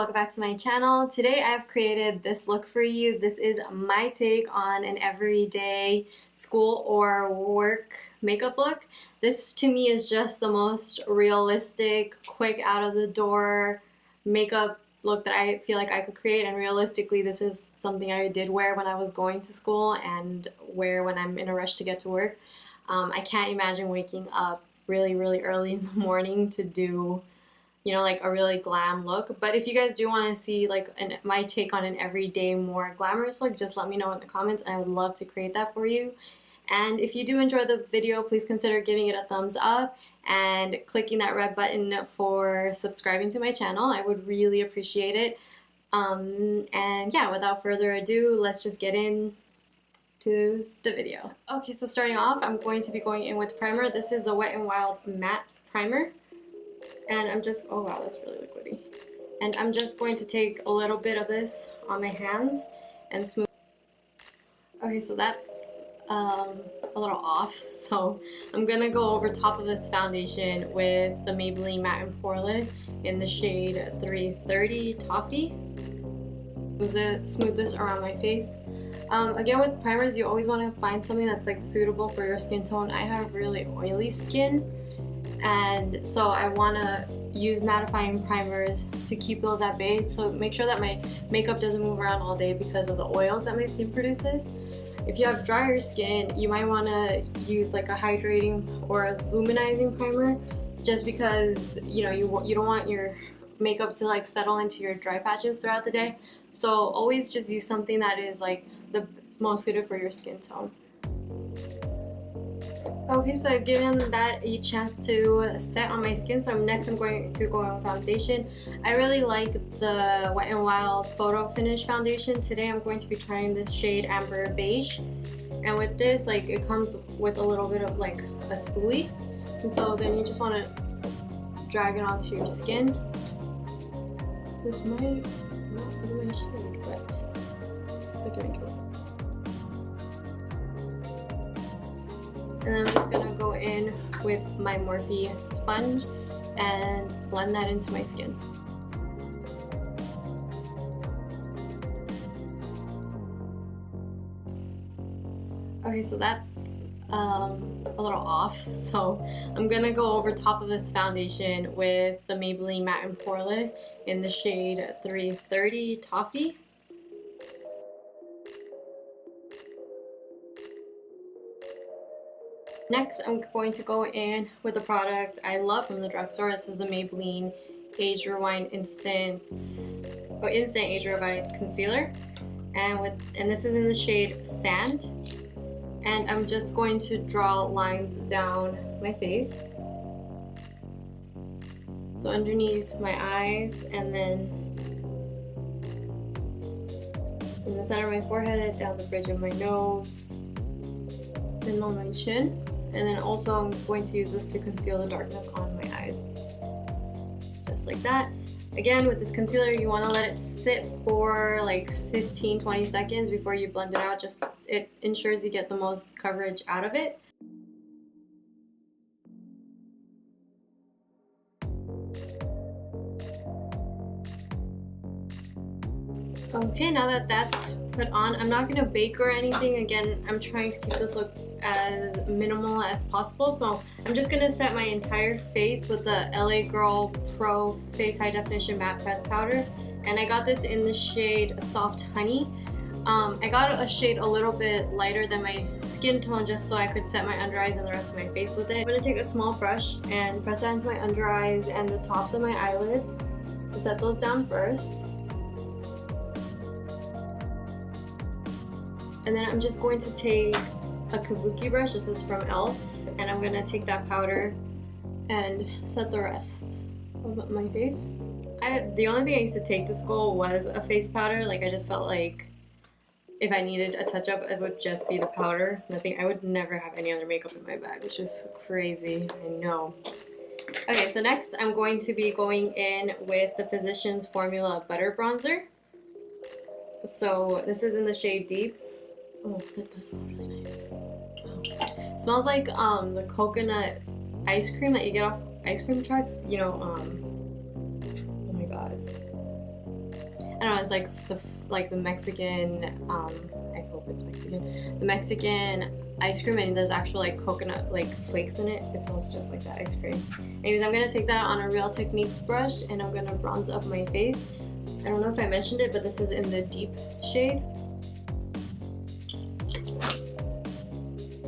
welcome back to my channel. Today I've created this look for you. This is my take on an everyday school or work makeup look. This to me is just the most realistic, quick out of the door makeup look that I feel like I could create, and realistically this is something I did wear when I was going to school and wear when I'm in a rush to get to work. I can't imagine waking up really early in the morning to do, you know, like a really glam look. But if you guys do want to see like my take on an everyday more glamorous look, just let me know in the comments and I would love to create that for you. And if you do enjoy the video, please consider giving it a thumbs up and clicking that red button for subscribing to my channel. I would really appreciate it. And yeah, without further ado, let's just get into the video. Okay, so starting off, I'm going to be going in with primer. This is the Wet n Wild matte primer. And I'm just, oh wow, that's really liquidy. And I'm just going to take a little bit of this on my hands and smooth. Okay, so that's a little off. So I'm gonna go over top of this foundation with the Maybelline Matte and Poreless in the shade 330 Toffee. Smooth this around my face. Again, with primers, you always want to find something that's like suitable for your skin tone. I have really oily skin, and so I want to use mattifying primers to keep those at bay, so make sure that my makeup doesn't move around all day because of the oils that my skin produces. If you have drier skin, you might want to use like a hydrating or a luminizing primer, just because, you know, you don't want your makeup to like settle into your dry patches throughout the day. So always just use something that is like the most suited for your skin tone. Okay, so I've given that a chance to set on my skin, so next I'm going to go on foundation. I really like the Wet n Wild Photo Finish foundation. Today I'm going to be trying this shade Amber Beige. And with this, like, it comes with a little bit of like a spoolie. And so then you just want to drag it onto your skin. This might not be my shade, but let's see if I can make it work. And then I'm just going to go in with my Morphe sponge and blend that into my skin. Okay, so that's a little off, so I'm going to go over top of this foundation with the Maybelline Matte and Poreless in the shade 330 Toffee. Next, I'm going to go in with a product I love from the drugstore. This is the Maybelline Age Rewind Instant Age Rewind Concealer, and this is in the shade Sand. And I'm just going to draw lines down my face, so underneath my eyes, and then in the center of my forehead, down the bridge of my nose, and on my chin. And then also I'm going to use this to conceal the darkness on my eyes. Just like that. Again, with this concealer, you want to let it sit for like 15-20 seconds before you blend it out. Just it ensures you get the most coverage out of it. Okay, now that that's put on, I'm not going to bake or anything. Again, I'm trying to keep this look as minimal as possible, so I'm just going to set my entire face with the LA Girl Pro Face High Definition Matte Press Powder, and I got this in the shade Soft Honey. I got a shade a little bit lighter than my skin tone just so I could set my under eyes and the rest of my face with it. I'm going to take a small brush and press that into my under eyes and the tops of my eyelids to set those down first. And then I'm just going to take a kabuki brush, this is from e.l.f., and I'm going to take that powder and set the rest of my face. The only thing I used to take to school was a face powder. Like, I just felt like if I needed a touch-up, it would just be the powder. Nothing. I would never have any other makeup in my bag, which is crazy, I know. Okay, so next I'm going to be going in with the Physicians Formula Butter Bronzer. So this is in the shade Deep. Oh, that does smell really nice. Oh. It smells like the coconut ice cream that you get off ice cream trucks. You know, oh my god. don't know, it's like the Mexican, I hope it's Mexican, the Mexican ice cream, and there's actually like coconut like flakes in it. It smells just like that ice cream. Anyways, I'm gonna take that on a Real Techniques brush and I'm gonna bronze up my face. I don't know if I mentioned it, but this is in the deep shade.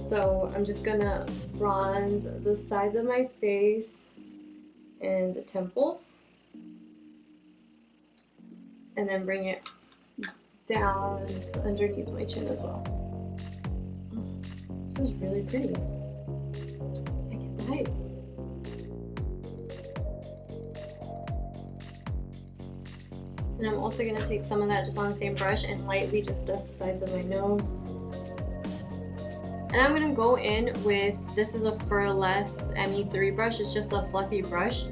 So I'm just gonna bronze the sides of my face and the temples, and then bring it down underneath my chin as well. This is really pretty. I can't hide. And I'm also gonna take some of that just on the same brush and lightly just dust the sides of my nose. And I'm gonna go in with, this is a Furless ME3 brush. It's just a fluffy brush.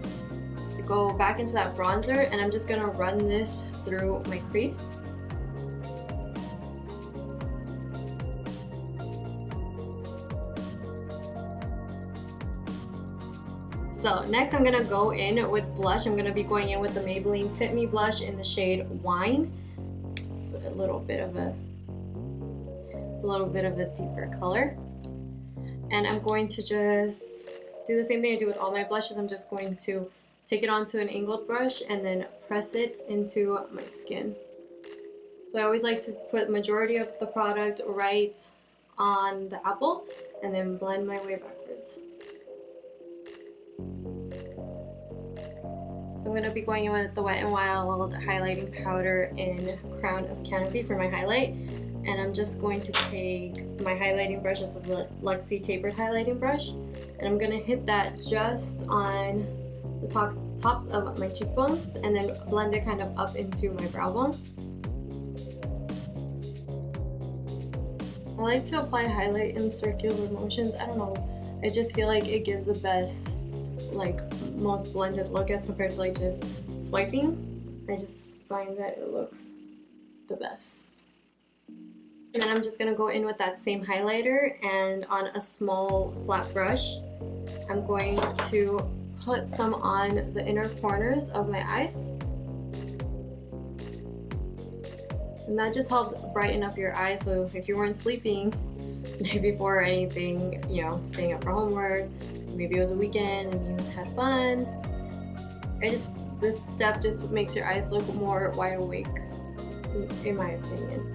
To go back into that bronzer, and I'm just gonna run this through my crease. So next I'm gonna go in with blush. I'm gonna be going in with the Maybelline Fit Me blush in the shade Wine. It's a little bit of a deeper color. And I'm going to just do the same thing I do with all my blushes. I'm just going to take it onto an angled brush and then press it into my skin. So I always like to put majority of the product right on the apple and then blend my way backwards. So I'm going to be going in with the Wet n Wild highlighting powder in Crown of Canopy for my highlight. And I'm just going to take my highlighting brush, this is a Luxie tapered highlighting brush, and I'm going to hit that just on the tops of my cheekbones and then blend it kind of up into my brow bone. I like to apply highlight in circular motions. I don't know, I just feel like it gives the best, like most blended look as compared to like just swiping. I just find that it looks the best. And then I'm just going to go in with that same highlighter, and on a small flat brush, I'm going to put some on the inner corners of my eyes. And that just helps brighten up your eyes, so if you weren't sleeping the day before or anything, you know, staying up for homework, maybe it was a weekend and you had fun, this step just makes your eyes look more wide awake, in my opinion.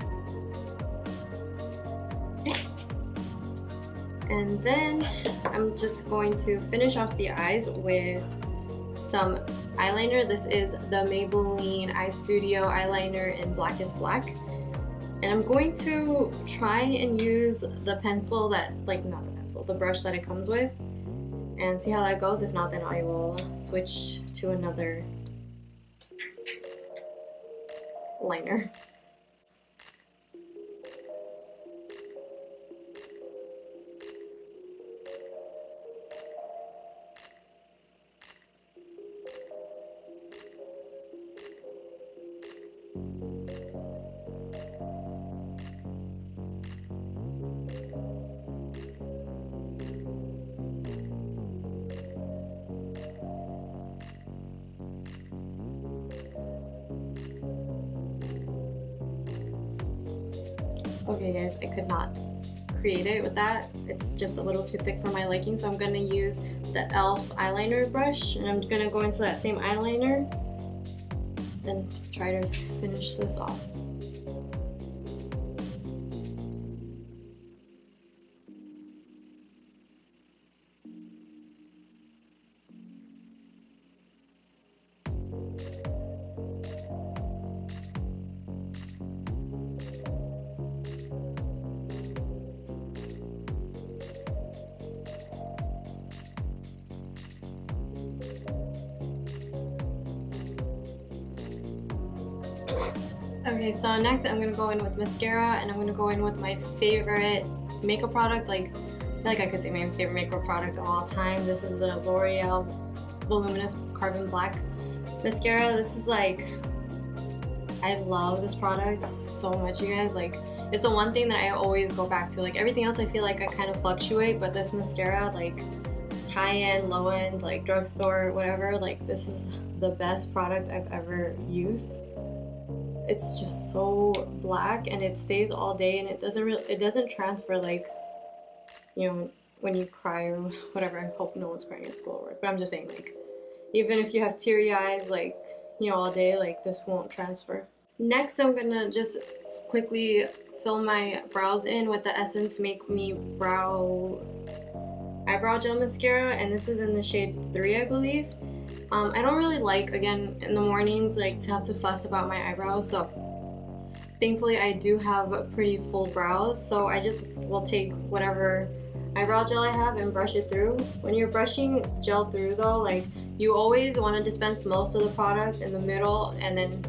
And then I'm just going to finish off the eyes with some eyeliner. This is the Maybelline Eye Studio eyeliner in Blackest Black. And I'm going to try and use the pencil that, like not the pencil, the brush that it comes with, and see how that goes. If not, then I will switch to another liner. Okay guys, I could not create it with that. It's just a little too thick for my liking, so I'm going to use the e.l.f. eyeliner brush, and I'm going to go into that same eyeliner and try to finish this off. Okay, so next I'm gonna go in with mascara, and I'm gonna go in with my favorite makeup product. Like, I feel like I could say my favorite makeup product of all time. This is the L'Oreal Voluminous Carbon Black Mascara. This is like, I love this product so much, you guys. Like, it's the one thing that I always go back to. Like, everything else I feel like I kind of fluctuate, but this mascara, like high-end, low-end, like drugstore, whatever, like this is the best product I've ever used. it's just so black and it stays all day, and it doesn't transfer like, you know, when you cry or whatever. I hope no one's crying at school or work, but I'm just saying, like, even if you have teary eyes, like, you know, all day, like, this won't transfer. Next, I'm gonna just quickly fill my brows in with the Essence Make Me Eyebrow Gel Mascara, and this is in the shade 3, I believe. I don't really like, again, in the mornings, like, to have to fuss about my eyebrows, so thankfully I do have pretty full brows, so I just will take whatever eyebrow gel I have and brush it through. When you're brushing gel through though, like, you always want to dispense most of the product in the middle and then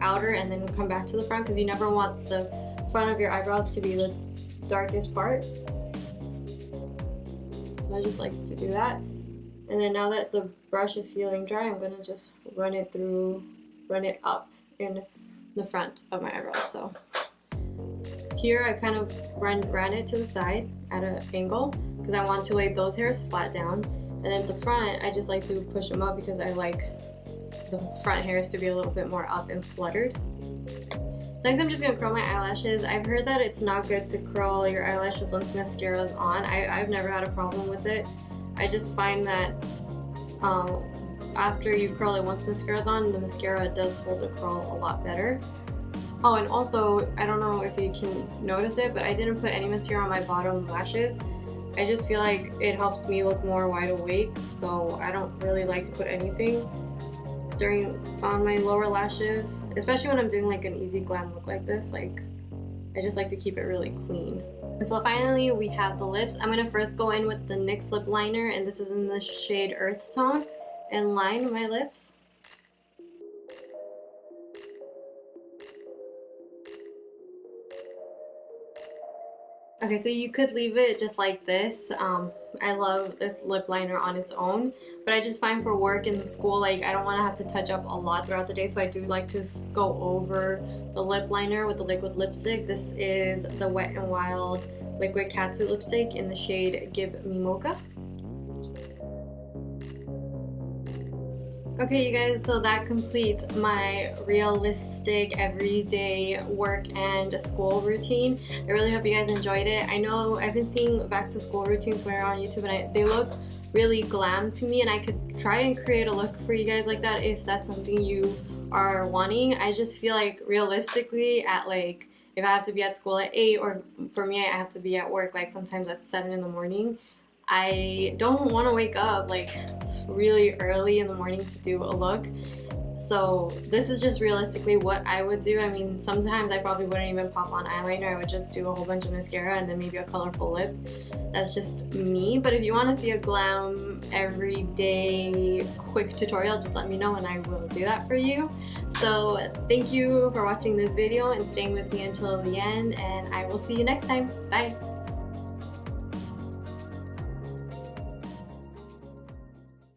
outer and then come back to the front, because you never want the front of your eyebrows to be the darkest part. So I just like to do that. And then now that the brush is feeling dry, I'm gonna just run it up in the front of my eyebrows. So here I kind of ran it to the side at an angle because I want to lay those hairs flat down. And then at the front, I just like to push them up because I like the front hairs to be a little bit more up and fluttered. So next I'm just going to curl my eyelashes. I've heard that it's not good to curl your eyelashes once mascara is on. I've never had a problem with it. I just find that after you curl it once mascara is on, the mascara does hold the curl a lot better. Oh, and also, I don't know if you can notice it, but I didn't put any mascara on my bottom lashes. I just feel like it helps me look more wide awake, so I don't really like to put anything on my lower lashes, especially when I'm doing like an easy glam look like this. Like, I just like to keep it really clean. And so finally we have the lips. I'm gonna first go in with the NYX lip liner, and this is in the shade Earth Tone, and line my lips. Okay, so you could leave it just like this. I love this lip liner on its own, but I just find for work and school, like, I don't want to have to touch up a lot throughout the day, so I do like to go over the lip liner with the liquid lipstick. This is the Wet n Wild Liquid Catsuit lipstick in the shade Give Me Mocha. Okay, you guys, so that completes my realistic everyday work and school routine. I really hope you guys enjoyed it. I know I've been seeing back to school routines when on YouTube, and they look really glam to me, and I could try and create a look for you guys like that if that's something you are wanting. I just feel like realistically at, like, if I have to be at school at 8, or for me I have to be at work like sometimes at 7 in the morning, I don't want to wake up like really early in the morning to do a look. So this is just realistically what I would do. I mean, sometimes I probably wouldn't even pop on eyeliner. I would just do a whole bunch of mascara and then maybe a colorful lip. That's just me. But if you want to see a glam everyday quick tutorial, just let me know and I will do that for you. So thank you for watching this video and staying with me until the end, and I will see you next time. Bye!